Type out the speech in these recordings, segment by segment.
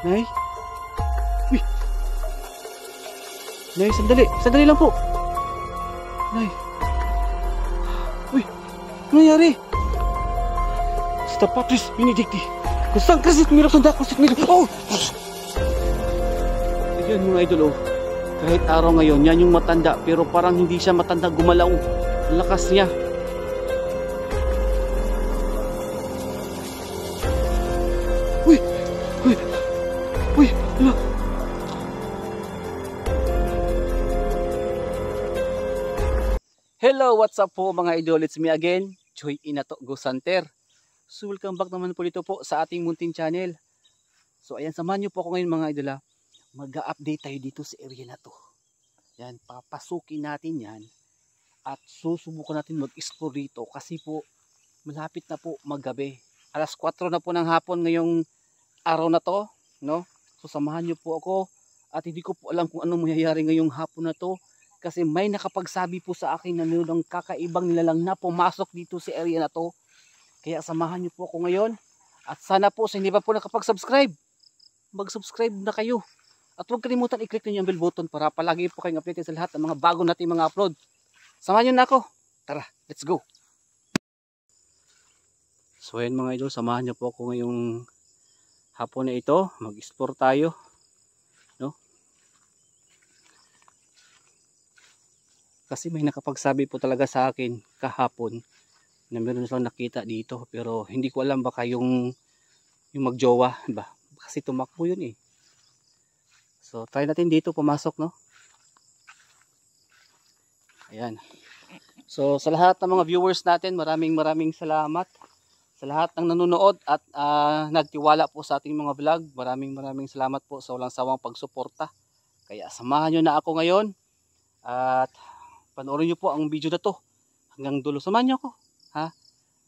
Nay? Uy! Nay, sandali. Sandali lang po. Nay. Uy! Ano nangyari? Sta Patris Benedicti. Kusang kasit miro kanda kusit miro. Oh! Ayan mga idol oh. Kahit araw ngayon, yan yung matanda. Pero parang hindi siya matanda, gumalaw. Ang lakas niya. Uy! Uy! Uy! Ala! Hello! What's up po mga idol? It's me again, Joy Inato Gusanter. So welcome back naman po dito po sa ating munting channel. So ayan, samahan nyo po ako ngayon mga idol ha. Mag-update tayo dito sa area na to. Yan, papasukin natin yan. At susubukan natin mag-explore dito. Kasi po, malapit na po maggabi. Alas 4 na po ng hapon ngayong araw na to. No? So samahan nyo po ako. At hindi ko po alam kung anong mangyayari ngayong hapon na to. Kasi may nakapagsabi po sa akin na mayroong kakaibang nilalang na pumasok dito sa area na to. Kaya samahan nyo po ako ngayon. At sana po sa hindi pa po nakapag-subscribe, mag-subscribe na kayo. At huwag kalimutan i-click ninyo ang bell button para palagi po kayong updated sa lahat ng mga bago nating mga upload. Samahan nyo na ako. Tara, let's go. So ayan mga idol, samahan nyo po ako ngayong hapon na ito. Mag-explore tayo. No? Kasi may nakapagsabi po talaga sa akin kahapon na meron silang nakita dito. Pero hindi ko alam baka yung magjowa ba? Kasi tumakbo yun eh. So try natin dito pumasok no. Ayan. So sa lahat ng mga viewers natin, maraming salamat. Sa lahat ng nanonood at nagtiwala po sa ating mga vlog, maraming salamat po sa walang sawang pagsuporta. Kaya samahan nyo na ako ngayon at panoorin nyo po ang video na to hanggang dulo. Samahan nyo ako. Ha?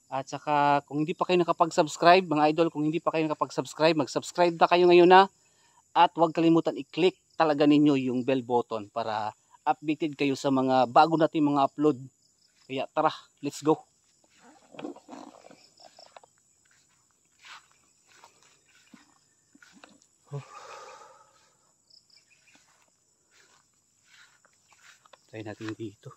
At saka kung hindi pa kayo nakapag-subscribe, mga idol, kung hindi pa kayo nakapag-subscribe, mag-subscribe na kayo ngayon na. At huwag kalimutan i-click talaga ninyo yung bell button para updated kayo sa mga bago nating mga upload. Kaya tara, let's go. Try natin dito.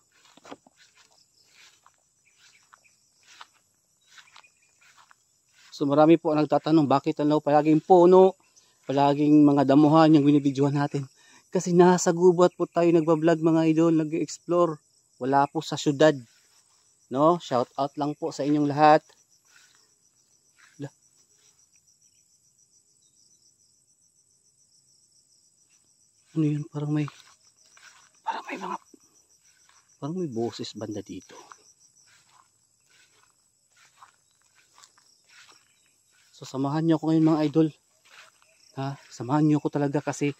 So marami po ang nagtatanong bakit ano palaging puno, palaging mga damuhan yung binibidyohan natin. Kasi nasa gubat po tayo nagbablog mga idol, nag-explore. Wala po sa syudad. No? Shout out lang po sa inyong lahat. Ano yun? Parang may boses banda dito. So samahan niyo ako ngayon mga idol. Ha? Samahan niyo ako talaga kasi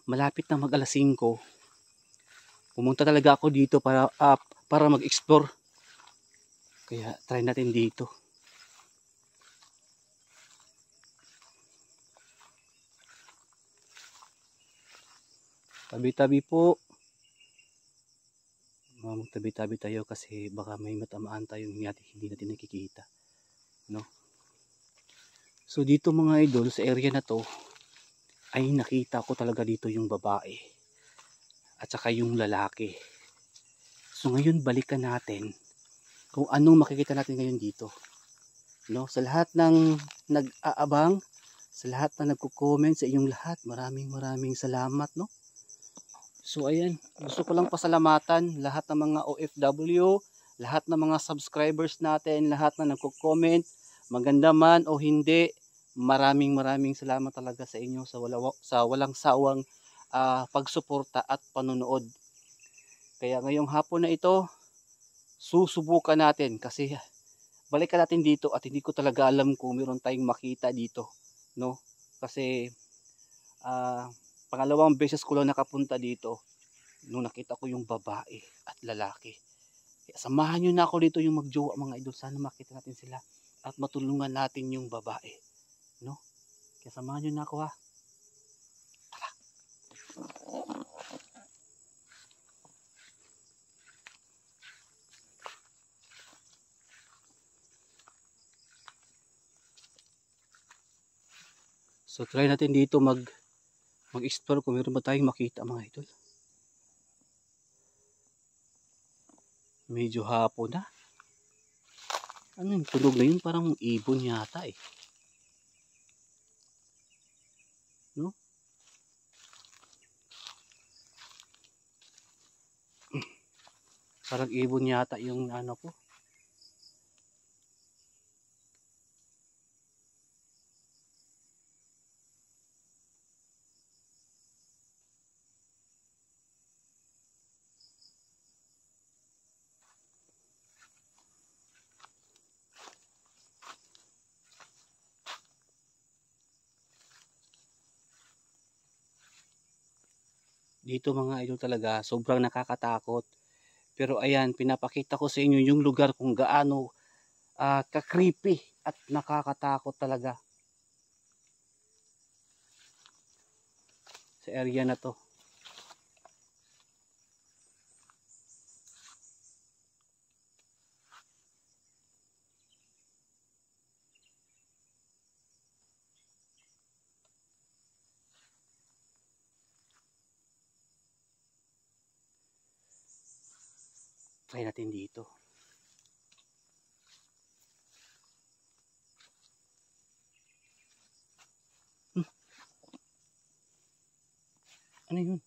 malapit na mag alas 5. Pumunta talaga ako dito para mag-explore. Kaya try natin dito. Tabi-tabi po. Magtabi-tabi tayo kasi baka may matamaan tayong hindi natin nakikita. No? So dito mga idol sa area na to ay nakita ko talaga dito yung babae at saka yung lalaki. So ngayon balikan natin kung anong makikita natin ngayon dito. No, sa lahat ng nag-aabang, sa lahat na nagko-comment, sa inyong lahat, maraming salamat no. So ayan, gusto ko lang pasalamatan lahat ng mga OFW, lahat ng mga subscribers natin, lahat na nagko-comment, maganda man o hindi. Maraming salamat talaga sa inyo sa walang sawang pagsuporta at panonood. Kaya ngayong hapon na ito, susubukan natin kasi balikan natin dito at hindi ko talaga alam kung meron tayong makita dito, no? Kasi pangalawang beses ko lang nakapunta dito nung nakita ko yung babae at lalaki. Kaya samahan nyo na ako dito yung magjowa mga idol. Sana makita natin sila at matulungan natin yung babae. No? Kaya samahan nyo na ako ha. Tara. So So try natin dito mag-explore kung meron ba tayong makita mga idol. Medyo hapon na. Ano yung tunog na yun? Parang ibon yata eh. No? Parang ibon yata yung ano ko. Dito mga idol talaga, sobrang nakakatakot. Pero ayan, pinapakita ko sa inyo yung lugar kung gaano ka-creepy at nakakatakot talaga sa area na to. Try natin dito. Ano yun?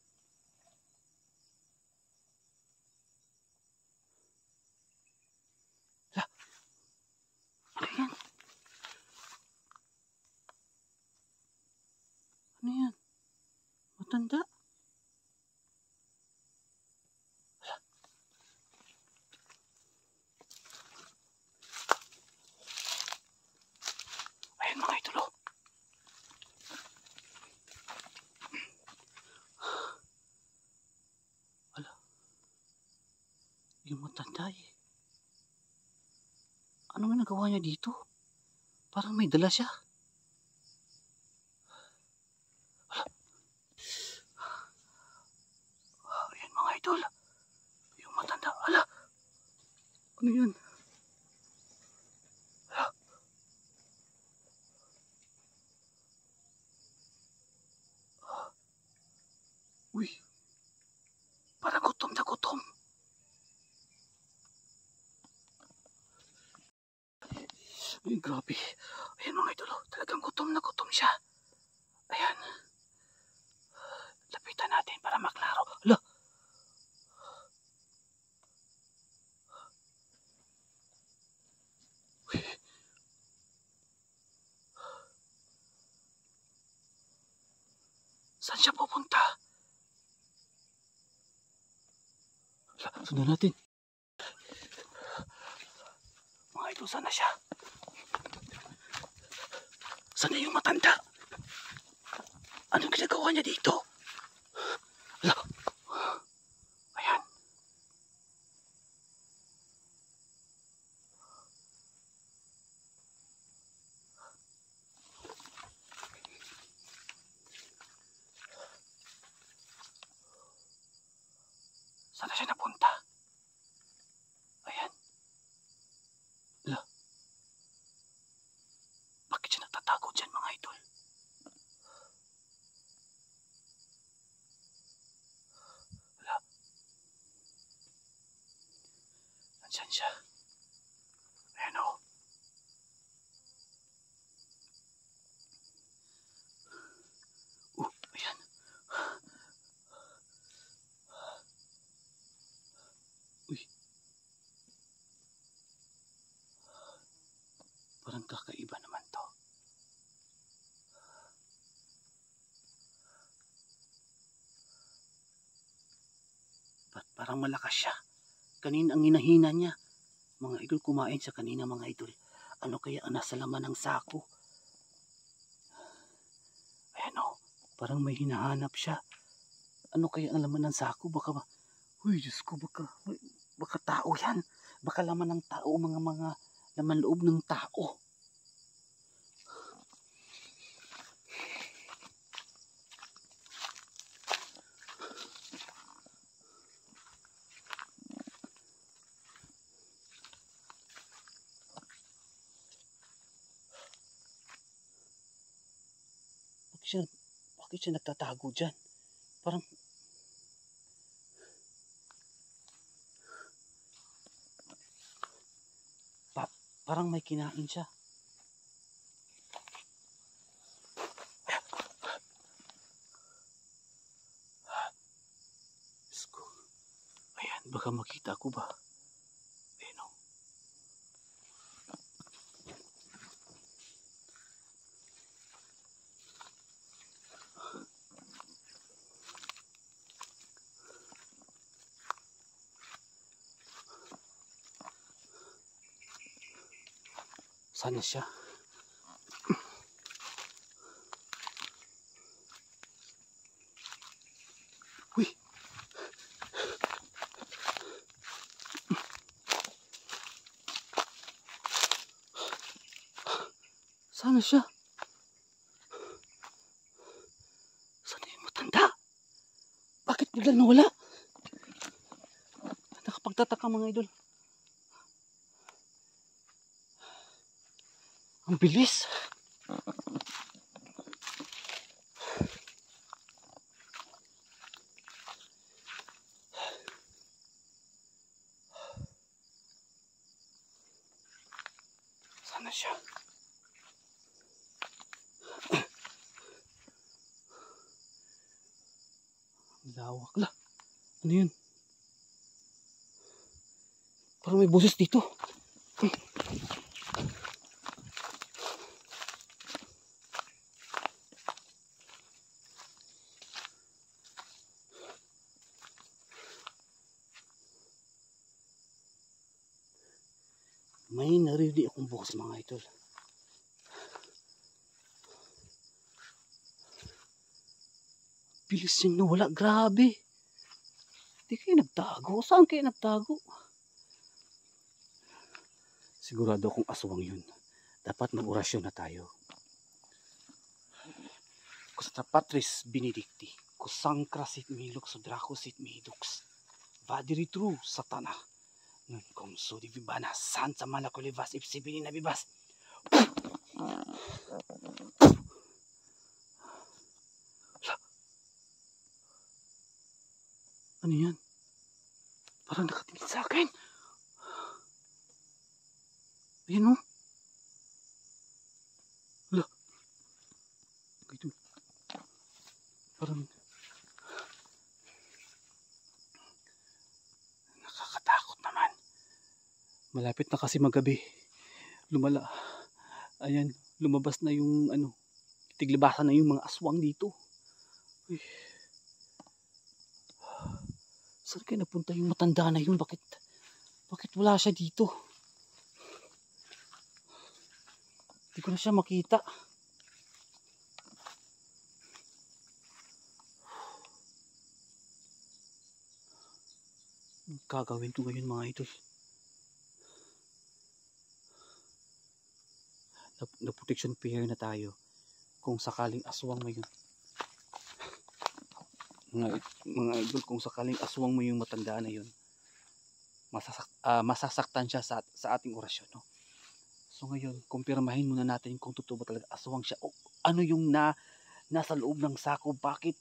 Hala, ano yan? Ano yan? Matanda? Hala. Ayan mga idol oh. Hala. Yung matanda eh. Ano nga nagawa niya dito? Parang may dala siya. Ayan mga idol. Yung matanda. Hala. Ano yun? Hala. Uy. Parang gutom na gutom. Ay, grabe. Ayan mga idol. Talagang gutom na gutom siya. Ayan. Lapitan natin para maklaro. Hala. Saan siya pupunta? Sundan natin. Mga idol, sana siya. Sana yung matanda. Anong ginagawa niya dito? Hala. Ayan. Sana siya napunta? Ayan. Hala. Bakit siya nagtatago dyan mga idol? Hala. Nandiyan siya. Ayan o. Ayan. Uy. Parang kakaiba naman to. Parang malakas siya. Kanina ang hinahina niya. Mga idol, kumain siya kanina mga idol. Ano kaya ang nasa laman ng sako? Ayan o. Parang may hinahanap siya. Ano kaya ang laman ng sako? Baka uy, Diyos ko, baka tao yan. Baka laman ng tao, mga laman loob ng tao. Bakit siya nagtatago dyan? Parang parang may kinain siya. Ayan, baka makita ko ba? Ayan o. Sana siya? Uy! Sana siya? Sana yung matanda? Bakit biglang nawala? Nakapagtataka mga idol. Ang bilis. Sana siya? Lawak la. Ano yun? Parang may boses dito. May naririnig akong boses mga idol. Bilis yung nawala. Grabe. Di kayo nagtago. Saan kayo nagtago? Sigurado akong aswang yun. Dapat mag-orasyon na tayo. Kusta Patris Benedicti. Kusangkra sit milux sodrako sit midux. Vadiritru satana. Nun kom so di vibana santa malakulivas ipsibini na bibas. Ano yan? Parang nakatingin sa akin. Ayan o. Hala. Ito. Parang nakakatakot naman. Malapit na kasi magabi. Lumala. Ayan. Lumabas na yung tiglabasan na yung mga aswang dito. Uy. Saan kayo napunta yung matanda na yun? Bakit wala siya dito? Hindi ko na siya makita. Gagawin ko ngayon mga idol. Na protection pair na tayo. Kung sakaling aswang mo yun. Mga idol, kung sakaling aswang mo yung matanda na yun, masasaktan siya sa ating orasyon, no? So ngayon, kumpirmahin muna natin kung totoo ba talaga aswang siya o ano yung nasa loob ng sako. Bakit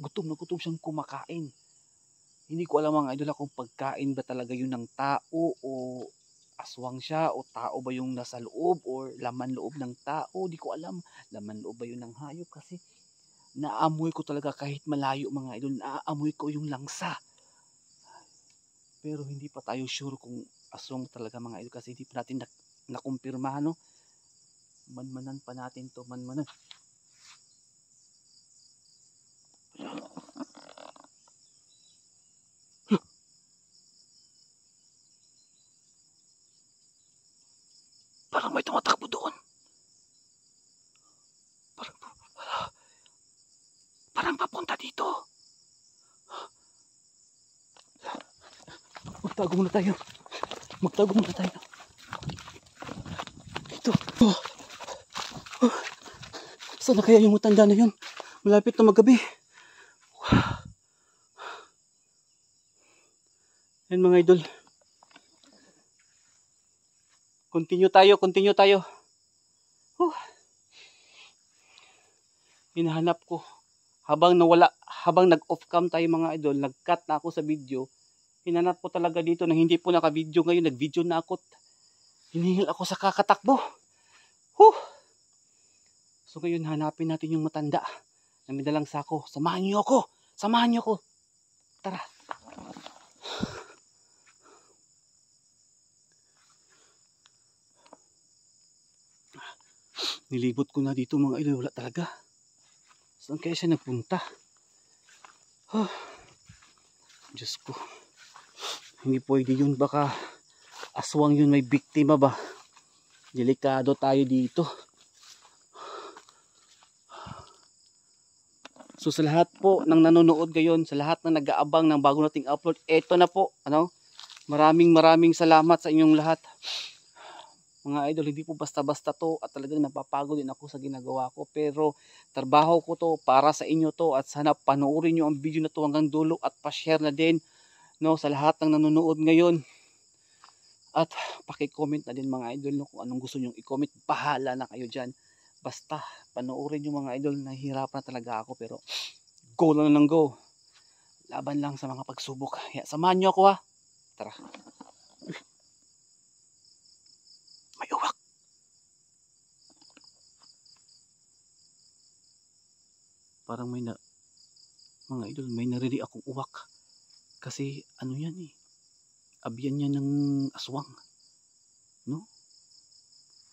gutom na gutom siyang kumakain? Hindi ko alam mga idol kung pagkain ba talaga yun ng tao o aswang siya, o tao ba yung nasa loob or laman loob ng tao. Di ko alam, laman loob ba yun ng hayop, kasi naamoy ko talaga kahit malayo mga idol. Naamoy ko yung langsa. Pero hindi pa tayo sure kung aswang talaga mga idol, kasi hindi pa natin nakumpirma, no? Manmanan pa natin to, manmanan. Parang may tumatakbo doon. Parang papunta dito. Magtago muna tayo. Ito. Saan na kaya yung matanda na yun? Malapit na magabi. Yan mga idol. Continue tayo. Hinahanap ko habang nag-off cam tayo mga idol, nag-cut na ako sa video. Hinanap ko talaga dito na hindi po naka-video ngayon, nag-video na ako. Hinihil ako sa kakatakbo. So ngayon hanapin natin yung matanda na may dalang sako. Samahan niyo ako. Samahan niyo ako. Tara. Nilibot ko na dito mga idol, wala talaga. Saan kaya siya nagpunta? Diyos ko. Hindi pwede yun, baka aswang yun, may biktima ba? Delikado tayo dito. So sa lahat po ng nanonood ngayon, sa lahat ng nag-aabang ng bago nating upload, eto na po, maraming salamat sa inyong lahat. Mga idol, hindi po basta-basta to at talagang napapagod din ako sa ginagawa ko. Pero trabaho ko to para sa inyo to at sana panoorin nyo ang video na to hanggang dulo at pa-share na din sa lahat ng nanonood ngayon. At paki-comment na din mga idol kung anong gusto nyo i-comment. Bahala na kayo dyan. Basta panoorin nyo mga idol, nahihirapan talaga ako pero go lang ng go. Laban lang sa mga pagsubok. Kaya samahan nyo ako ha. Tara. May uwak. Parang mga idol, may nariri akong uwak. Kasi ano yan abiyan niya ng aswang. No?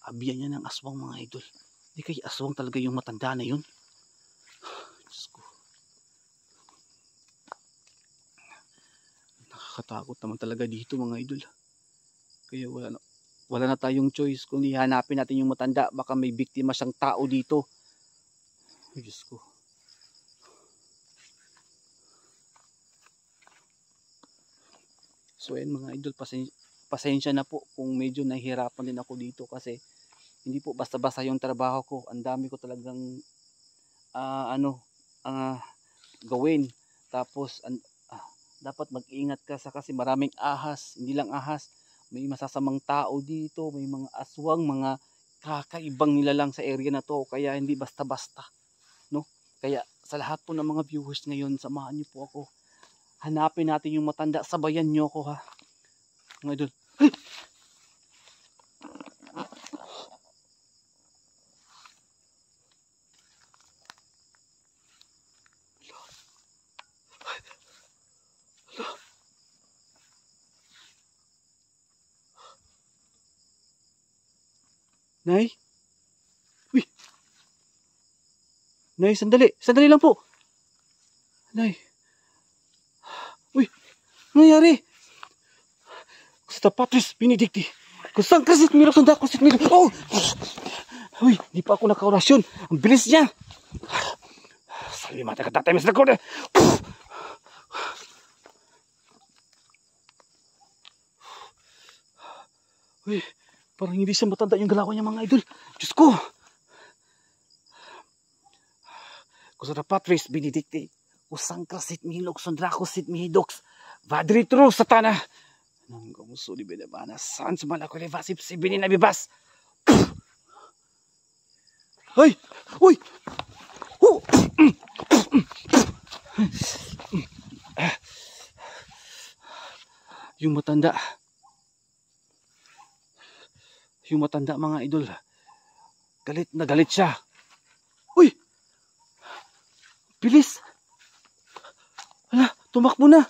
Abiyan niya ng aswang mga idol. Hindi kaya aswang talaga yung matanda na yun. Diyos ko. Nakakatakot naman talaga dito mga idol. Kaya wala na tayong choice kung hanapin natin yung matanda. Baka may biktima siyang tao dito. Ay, Diyos ko. So ayun mga idol, pasensya na po kung medyo nahihirapan din ako dito kasi hindi po basta-basta yung trabaho ko. Ang dami ko talagang gawin. Tapos dapat mag-ingat ka kasi maraming ahas, hindi lang ahas. May masasamang tao dito, may mga aswang, mga kakaibang nilalang sa area na to. Kaya hindi basta-basta. Kaya sa lahat po ng mga viewers ngayon, samahan niyo po ako. Hanapin natin yung matanda. Sabayan niyo ako ha. Mga idol. Nay? Uy! Nay, sandali. Sandali lang po. Nay. Uy! Ano nangyari? Gusto Patris Benedicti. Kusang kasit miro sanda kusit miro. Oh! Uy, di pa ako nakaorasyon. Ang bilis niya. Salimata ka tatay mas nagkode. Uy, parang hindi siya matanda yung galaw niya mga idol. Diyos ko. Gusto Patris Benedicti. Kusang kasit milok sandra kusit mihidoks. Vadritro satana. Nang gumuso di binabana. Saan sa malako levasip si binin na bibas. Ay! Uy! Yung matanda. Yung matanda mga idol. Galit na galit siya. Uy! Bilis! Hala, tumakbo na.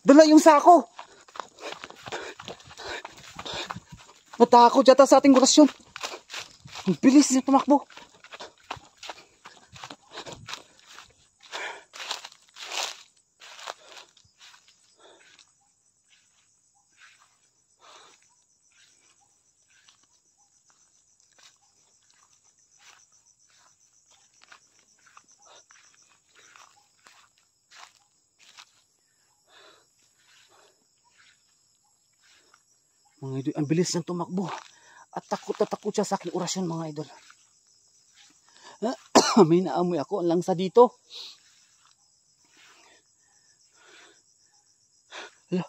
Dala yung sako. Natakot yata sa ating orasyon. Ang bilis niya tumakbo. Mga idol, ang bilis niyang tumakbo. At takot na takot siya sa aking orasyon mga idol. May naamoy ako, ang langsa dito. Hala.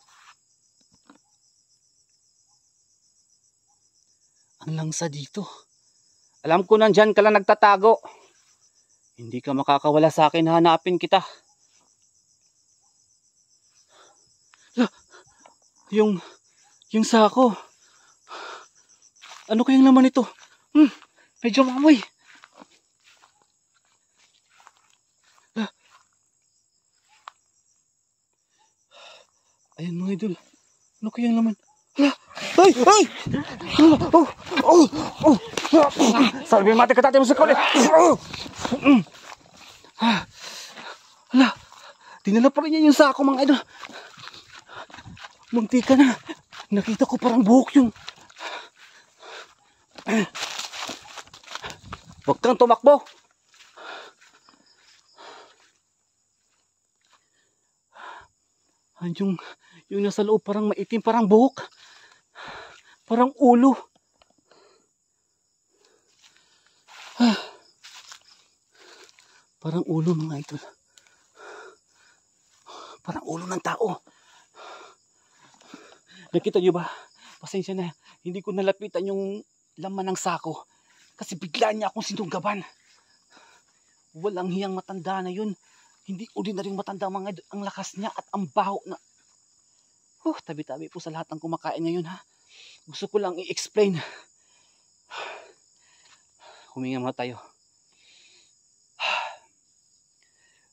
Ang langsa dito. Alam ko nandyan ka lang nagtatago. Hindi ka makakawala sa akin, hanapin kita. Yung sako. Ano kayang laman ito? Medyo mamoy. Ayan mga idol. Ano kayang laman? Ay! Ay! Salve mati ka tayo mo sa kulit. Hala. Dinala pa rin niya yung sako mga idol. Munti ka na. Nakita ko parang buhok yung. Huwag kang tumakbo. Yung nasa loob parang maitim, parang buhok. Parang ulo. Parang ulo mga idol. Parang ulo ng tao. Nakita nyo ba? Pasensya na. Hindi ko nalapitan yung laman ng sako. Kasi bigla niya akong sinunggaban. Walang hiyang matanda na yun. Hindi ordinaryong matanda mga idol. Ang lakas niya at ang baho na. Tabi-tabi po sa lahat ng kumakain ngayon ha. Gusto ko lang i-explain. Huminga muna tayo.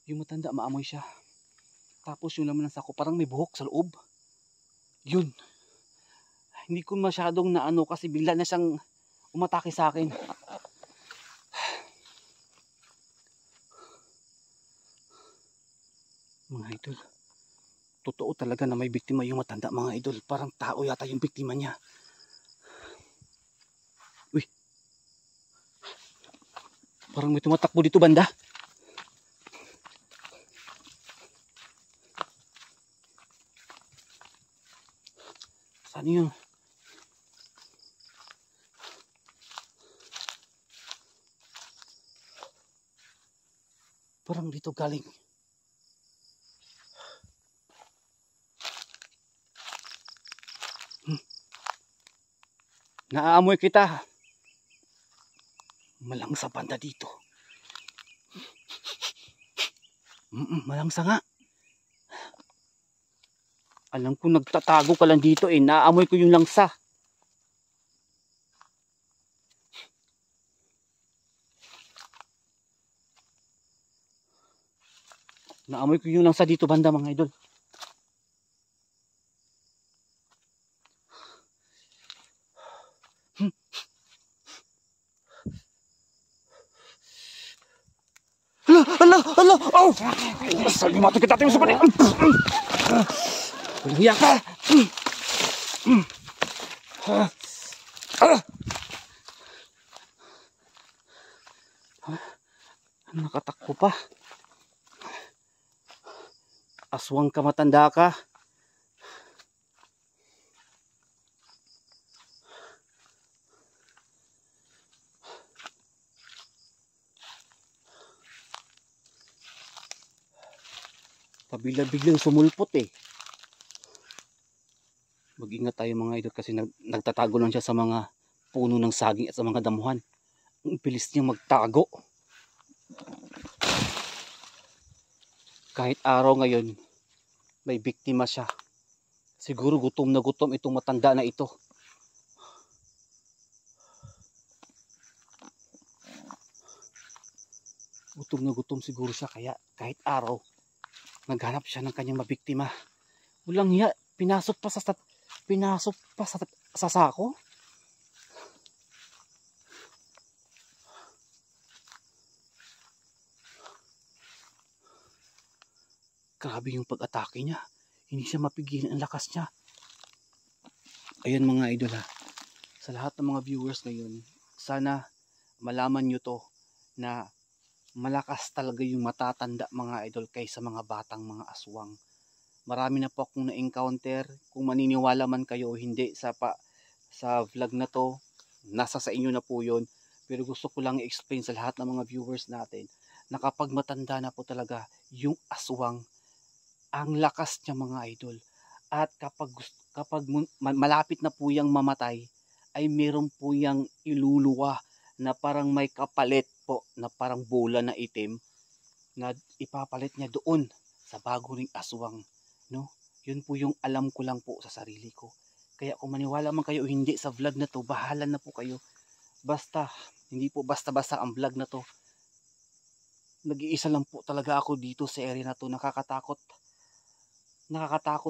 Yung matanda maamoy siya. Tapos yung laman ng sako parang may buhok sa loob. Yun. Hindi ko masyadong naano kasi bigla na siyang umatake sa akin. Mga idol, totoo talaga na may biktima yung matanda mga idol. Parang tao yata yung biktima niya. Uy. Parang may tumatakbo dito banda. Saan yun? Parang dito galing. Naaamoy kita. Malangsa banda dito. Malangsa nga. Alam ko nagtatago ka lang dito Naaamoy ko yung langsa. Naamoy ko yung langsa dito banda mga idol. Hala! Oh! Salve mati kita tayo sa kulit. Walang hiya ka. Nakatakbo pa. Aswang ka, matanda ka. Pabiglang sumulpot Mag-ingat tayo mga idol kasi nagtatago lang siya sa mga puno ng saging at sa mga damuhan. Ang bilis niyang magtago. Kahit araw ngayon, may biktima siya. Siguro gutom na gutom itong matanda na ito. Gutom na gutom siguro siya kaya kahit araw, naghanap siya ng kanyang mabiktima. Walang hiya, pinasok pa sa sako. Grabe yung pag-atake niya. Hindi siya mapigilan ang lakas niya. Ayun mga idol sa lahat ng mga viewers ngayon, sana malaman nyo to na malakas talaga yung matatanda mga idol kaysa mga batang mga aswang. Marami na po akong na-encounter. Kung maniniwala man kayo o hindi sa vlog na to, nasa sa inyo na po yun. Pero gusto ko lang i-explain sa lahat ng mga viewers natin na kapag matanda na po talaga yung aswang, ang lakas niya mga idol. At kapag malapit na po yung mamatay, ay meron po yung iluluwa na parang may kapalit po na parang bola na itim na ipapalit niya doon sa bago ring aswang, no? Yun po yung alam ko lang po sa sarili ko. Kaya kung maniwala man kayo hindi sa vlog na to, bahala na po kayo. Basta, hindi po basta-basta ang vlog na to. Nag-iisa lang po talaga ako dito sa area na to. Nakakatakot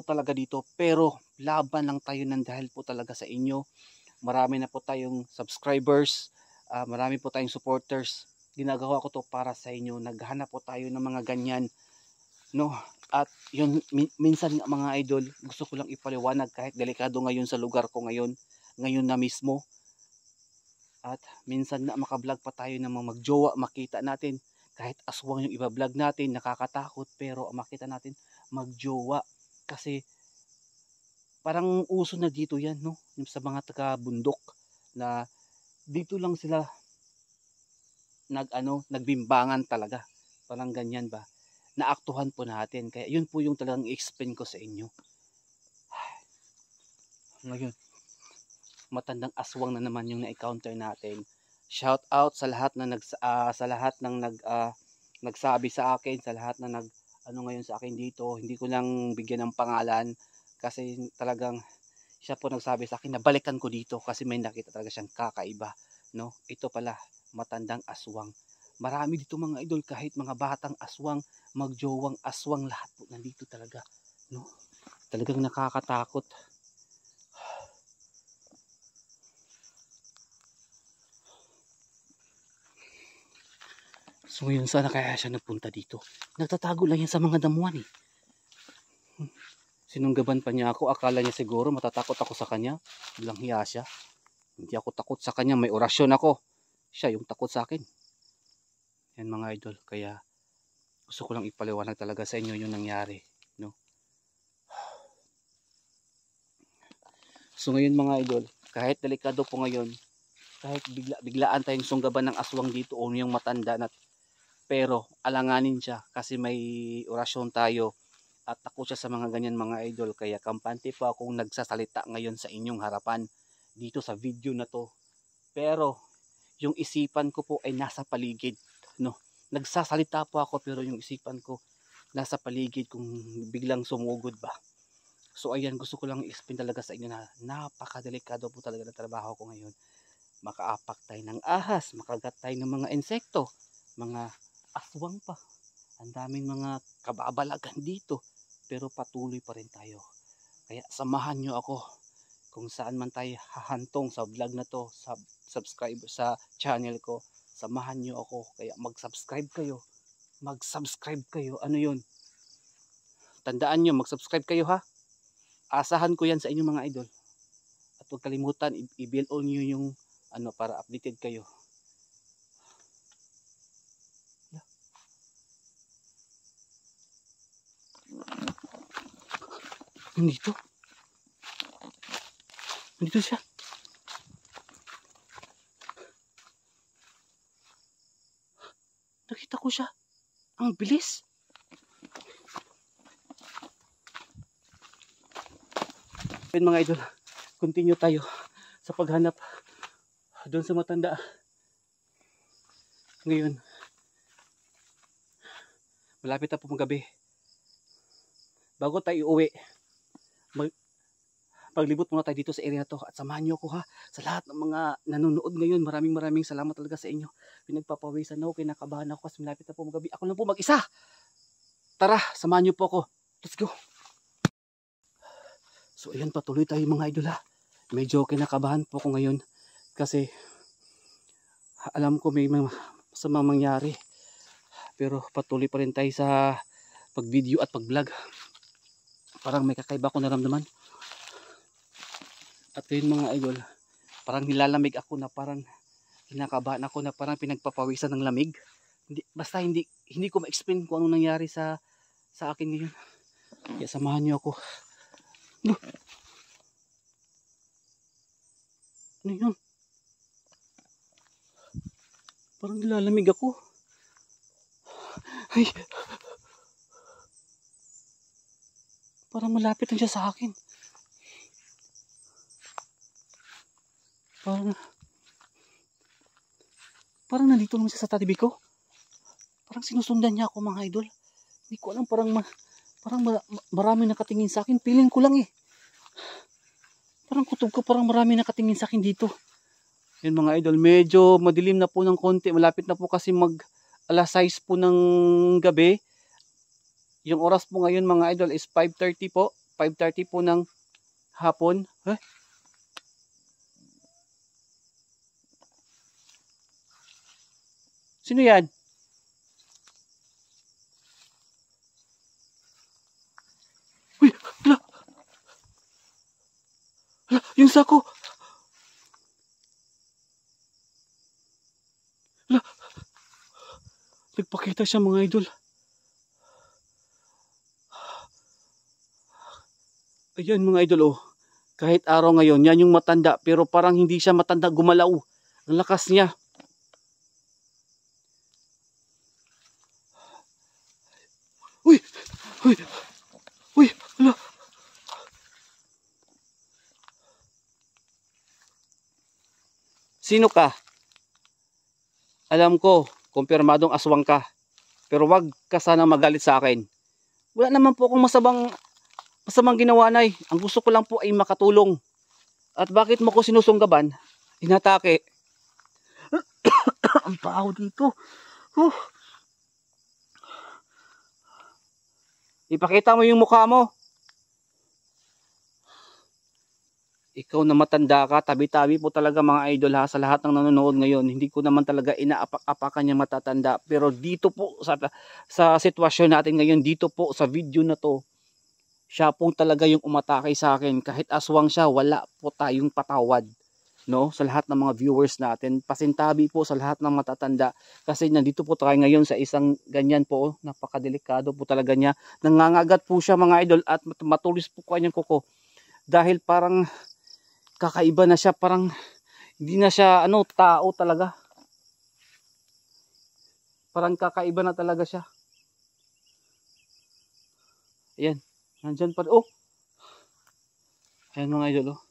talaga dito, pero laban lang tayo ng dahil po talaga sa inyo. Marami na po tayong subscribers, marami po tayong supporters. Ginagawa ko to para sa inyo. Naghahanap po tayo ng mga ganyan, no? At yun, minsan mga idol, gusto ko lang ipaliwanag kahit delikado ngayon sa lugar ko ngayon na mismo. At minsan na makablog pa tayo ng mga magjowa, makita natin kahit aswang yung iba-vlog natin, nakakatakot, pero makita natin magjowa. Kasi parang uso na dito yan, no? Yung sa mga taga-bundok na dito lang sila nagbimbangan talaga. Parang ganyan ba? Naaktuhan po natin. Kaya yun po yung talagang i-explain ko sa inyo. Ngayon, matandang aswang na naman yung na-encounter natin. Shout out sa lahat na nagsabi sa akin, sa lahat na ngayon sa akin dito. Hindi ko lang bigyan ng pangalan kasi talagang siya po nagsabi sa akin na balikan ko dito kasi may nakita talaga siyang kakaiba, no? Ito pala, matandang aswang. Marami dito mga idol, kahit mga batang aswang, magjowang aswang, lahat po nandito talaga, no? Talagang nakakatakot. So yun, sana kaya siya nagpunta dito. Nagtatago lang yan sa mga damuhan eh. Sinunggaban pa niya ako, akala niya siguro matatakot ako sa kanya. Bilang hiya siya. Hindi ako takot sa kanya, may orasyon ako. Siya yung takot sa akin. Yan mga idol, kaya gusto ko lang ipaliwanag talaga sa inyo yung nangyari, no? So ngayon mga idol, kahit delikado po ngayon, kahit biglaan tayong sunggaban ng aswang dito o yung matanda na, pero alanganin siya kasi may orasyon tayo at takot siya sa mga ganyan mga idol. Kaya kampante po akong nagsasalita ngayon sa inyong harapan dito sa video na to. Pero yung isipan ko po ay nasa paligid, no? Nagsasalita po ako pero yung isipan ko nasa paligid kung biglang sumugod ba. So ayan, gusto ko lang i-explain talaga sa inyo na napakadelikado po talaga ng trabaho ko ngayon. Makaapak tayo ng ahas, makagat tayo ng mga insekto, mga aswang pa. Ang daming mga kababalagan dito, pero patuloy pa rin tayo. Kaya samahan nyo ako kung saan man tayo hahantong sa vlog na to, sa subscribe sa channel ko. Samahan nyo ako, kaya mag-subscribe kayo. Mag-subscribe kayo. Ano yun? Tandaan nyo, mag-subscribe kayo ha. Asahan ko yan sa inyong mga idol. At huwag kalimutan, i-bell on nyo yung para updated kayo. Nandito. Nandito siya. Nakita ko siya. Ang bilis. Ayun mga idol, continue tayo sa paghanap doon sa matanda. Ngayon, malapit na po magabi. Bago tayo uwi, paglibot muna tayo dito sa area na to at samahan nyo ako ha. Sa lahat ng mga nanonood ngayon, maraming salamat talaga sa inyo. Pinagpapawisan ako, kinakabahan ako kasi malapit na po magabi. Ako lang po mag-isa. Tara, samahan nyo po ako. Let's go. So ayan, patuloy tayo mga idol ha. Medyo kinakabahan po ako ngayon kasi alam ko may masamang mangyari. Pero patuloy pa rin tayo sa pag-video at pag-vlog. Parang may kakaiba ko naramdaman. At yun mga idol, parang nilalamig ako na parang kinakabahan ako na parang pinagpapawisan ng lamig. Basta hindi ko ma-explain kung ano nangyari sa akin ngayon. Kaya samahan niyo ako. Ano yun? Parang nilalamig ako. Ay! Parang malapit na siya sa akin. Parang Parang nandito naman siya sa tabi ko. Parang sinusundan niya ako mga idol. Hindi ko alam, marami nakatingin sa akin. Feeling ko lang eh. Parang kutob ko, parang marami nakatingin sa akin dito. Yan mga idol, medyo madilim na po ng konti. Malapit na po kasi mag alas 6 po ng gabi. Yung oras po ngayon mga idol is 5:30 po. 5:30 po ng hapon. Sino yan? Uy, hala. Hala, yung sako. Hala. Nagpakita siya mga idol. Ayan mga idol oh. Kahit araw ngayon, yan yung matanda. Pero parang hindi siya matanda, gumalaw. Ang lakas niya. Uy! Uy! Uy! Hala! Sino ka? Alam ko, kumpirmadong aswang ka. Pero wag ka sana magalit sa akin. Wala naman po akong masamang ginawa, Nay. Ang gusto ko lang po ay makatulong. At bakit mo ko sinusunggaban? Inatake. Ang baho dito. Ipakita mo yung mukha mo. Ikaw na matanda ka, tabi-tabi po talaga mga idol ha, sa lahat ng nanonood ngayon. Hindi ko naman talaga inaapak-apakan yung matatanda. Pero dito po sa sitwasyon natin ngayon, dito po sa video na to, siya po talaga yung umatake sa akin. Kahit aswang siya, wala po tayong patawad. No? Sa lahat ng mga viewers natin, pasintabi po sa lahat ng matatanda. Kasi nandito po tayo ngayon sa isang ganyan po, napakadelikado po talaga niya. Nangangagat po siya mga idol at matulis po kanyang kuko. Dahil parang kakaiba na siya, parang hindi na siya tao talaga. Parang kakaiba na talaga siya. Ayan, nandyan pa. Oh! Ayan mga idol oh.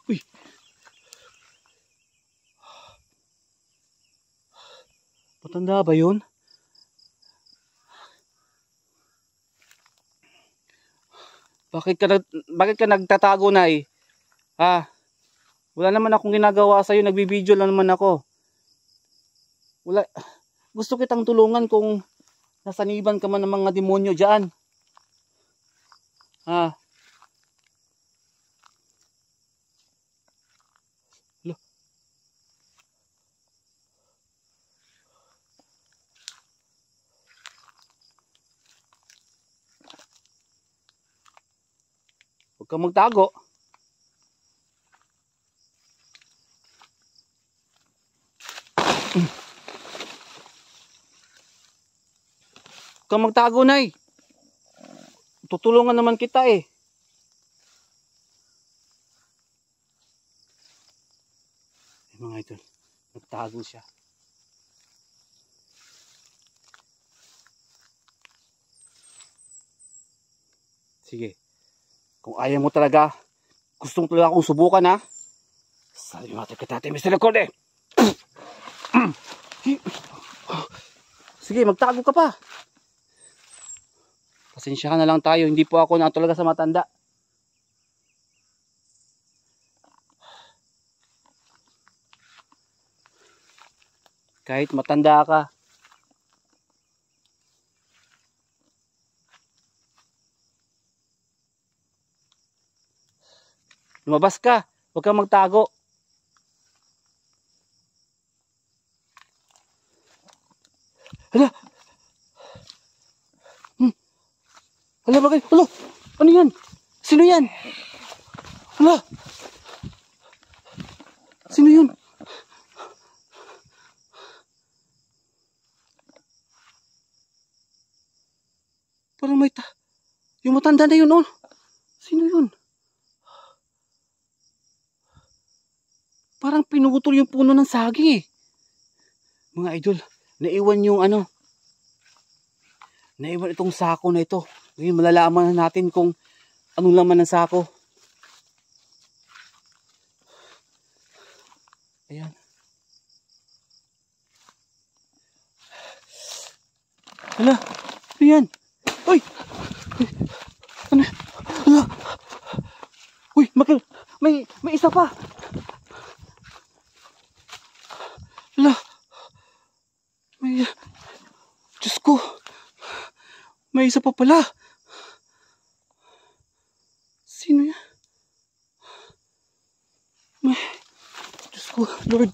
Uy! Matanda ba yun? Bakit ka nagtatago, Nay? Ha? Wala naman akong ginagawa sa'yo. Nagbibideo lang naman ako. Gusto kitang tulungan kung nasaniban ka man ng mga demonyo dyan. Ha? Huwag kang magtago. Huwag kang magtago, Nay. Tutulungan naman kita eh. Mga idol, nagtago siya. Sige. Kung ayaw mo talaga, gustong talaga akong subukan ha. Sabi mo natin Mr. Recorde. Sige, magtago ka pa. Pasensya ka na lang tayo. Hindi po ako na talaga sa matanda. Kahit matanda ka. Lumabas ka. Huwag kang magtago. Hala! Hala, bakit? Hala! Ano yan? Sino yan? Hala! Sino yun? Parang yung matanda na yun, oh. Sino yun? Parang pinutol yung puno ng saging eh. Mga idol, naiwan yung naiwan itong sako na ito. Ngayon malalaman na natin kung anong laman ng sako. Ayan. Hala, ano yan? Uy! Ano? Hala! Uy, may isa pa! Hala! Diyos ko! May isa pa pala! Sino yan? Diyos ko, Lord!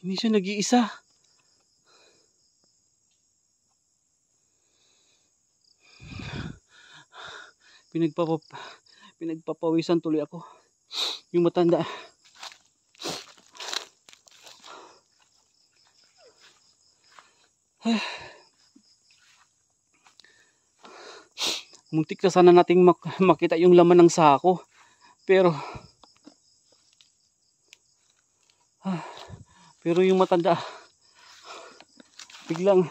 Hindi siya nag-iisa. Pinagpapawisan tuloy ako. Yung matanda. Muntik na sana nating makita yung laman ng sako. Pero yung matanda biglang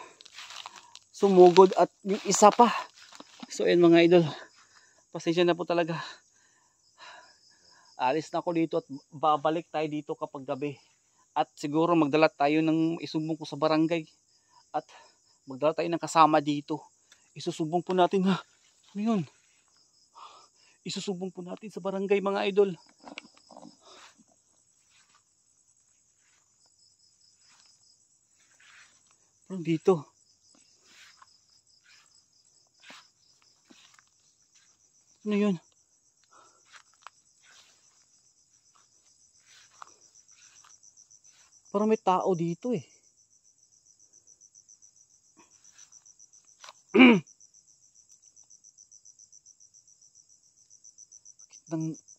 sumugod at yung isa pa. So ayun mga idol, pasensya na po talaga. Alis na ako dito at babalik tayo dito kapag gabi. At siguro magdala tayo ng isumbong ko sa barangay. At magdala tayo ng kasama dito. Isusumbong po natin ha. Ano yun? Isusumbong po natin sa barangay mga idol. Parang dito. Ano yun? Parang may tao dito eh.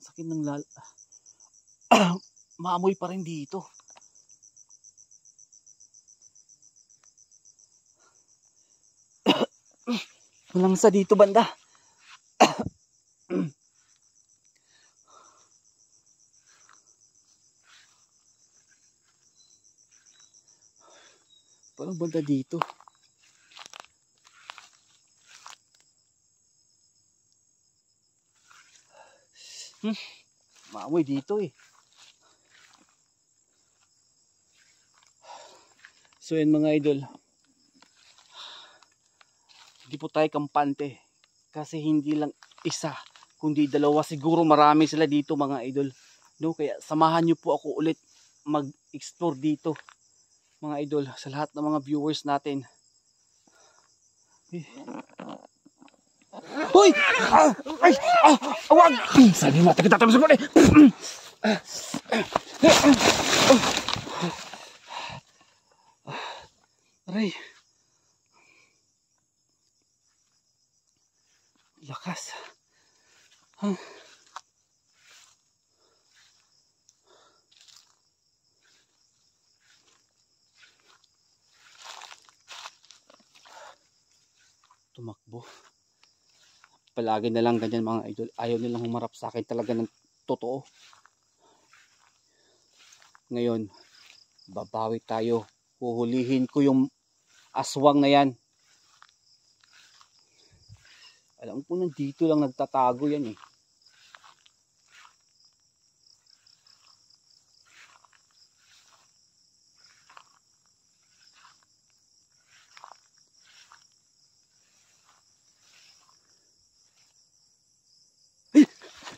Sakit ng maamoy pa rin dito. Walang sa dito banda. Parang banda dito. Maamoy dito eh. So yun mga idol. Hindi po tayo kampante. Kasi hindi lang isa, kundi dalawa. Siguro marami sila dito mga idol. No? Kaya samahan nyo po ako ulit mag-explore dito. Mga idol, sa lahat ng mga viewers natin. Hoy! Ay! Awag! Sabi mo, kita tayo sa aray. Lakas. Tumakbo. Palagi na lang ganyan mga idol. Ayaw nilang humarap sa akin talaga ng totoo. Ngayon, babawi tayo. Huhulihin ko yung aswang na yan. Alam ko nandito lang nagtatago yan eh.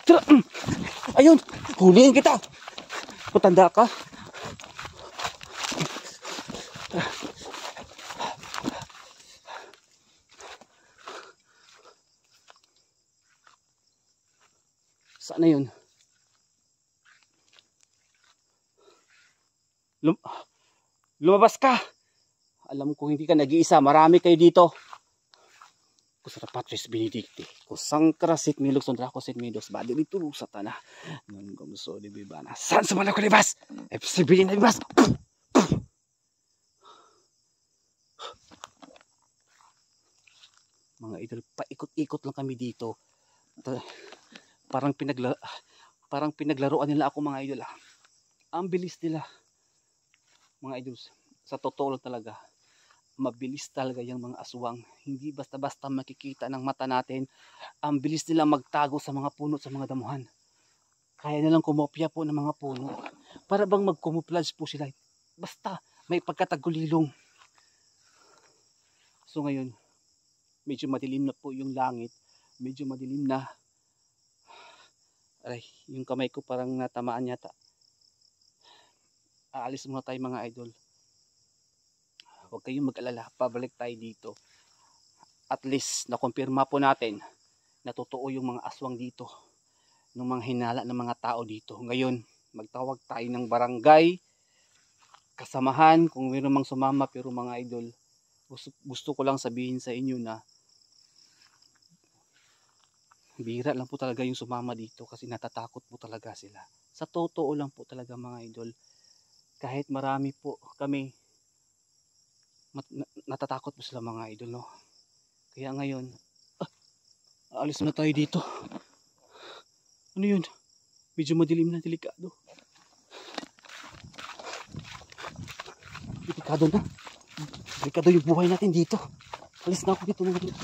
Tara! Ayun! Hulihin kita! Matanda ka? Saan na yun? Lumabas ka! Alam ko hindi ka nag-iisa. Marami kayo dito. Kusara Patris Benedicti. Kusang karasit milok sondra ko sit midos. Badi dito sa tanah. Nun gumso di bibana. San sa mana ko libas? FCB na libas. Mga idol, paikot-ikot lang kami dito. Parang pinaglaruan nila ako mga idol. Ang bilis nila. Mga idol, sa totoo lang talaga. Mabilis talaga yung mga aswang. Hindi basta-basta makikita ng mata natin. Ang bilis nila magtago sa mga puno, sa mga damuhan. kaya nilang kumopya po ng mga puno. Para bang mag-camouflage po sila. Basta may pagkatagulilong. So ngayon, medyo madilim na po yung langit. Medyo madilim na. Aray, yung kamay ko parang natamaan yata. Aalis muna tayo mga idol. Huwag kayong mag-alala, pabalik tayo dito. At least nakumpirma po natin na totoo yung mga aswang dito, ng mga hinala ng mga tao dito. Ngayon, magtawag tayo ng barangay, kasamahan, kung mayroon mang sumama. Pero mga idol, gusto ko lang sabihin sa inyo na bihira lang po talaga yung sumama dito kasi natatakot po talaga sila. Sa totoo lang po talaga mga idol, kahit marami po kami, natatakot po sila mga idol, no? Kaya ngayon, aalis na tayo dito. Ano yun? Medyo madilim na, delikado. Delikado na. Delikado yung buhay natin dito. Alis na ako dito mga idol.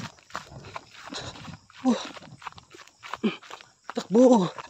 Takbo!